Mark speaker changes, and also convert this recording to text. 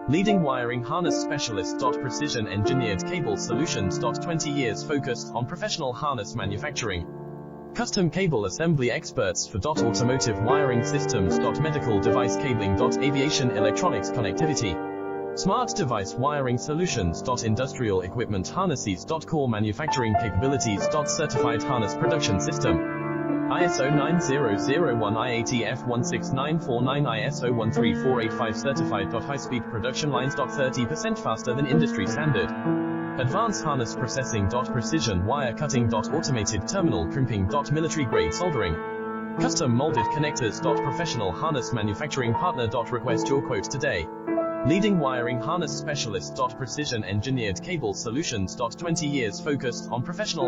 Speaker 1: Leading wiring harness specialist. Precision engineered cable solutions. 20 years focused on professional harness manufacturing. Custom cable assembly experts for automotive wiring systems. Medical device cabling. Aviation electronics connectivity. Smart device wiring solutions. Industrial equipment harnesses. Core manufacturing capabilities. Certified harness production system. ISO 9001 IATF 16949 ISO 13485 certified. High-speed production lines. 30% faster than industry standard. Advanced harness processing. Precision wire cutting. Automated terminal crimping. Military grade soldering. Custom molded connectors. Professional harness manufacturing partner. Request your quote today. Leading wiring harness specialist. Precision engineered cable solutions. 20 years focused on professional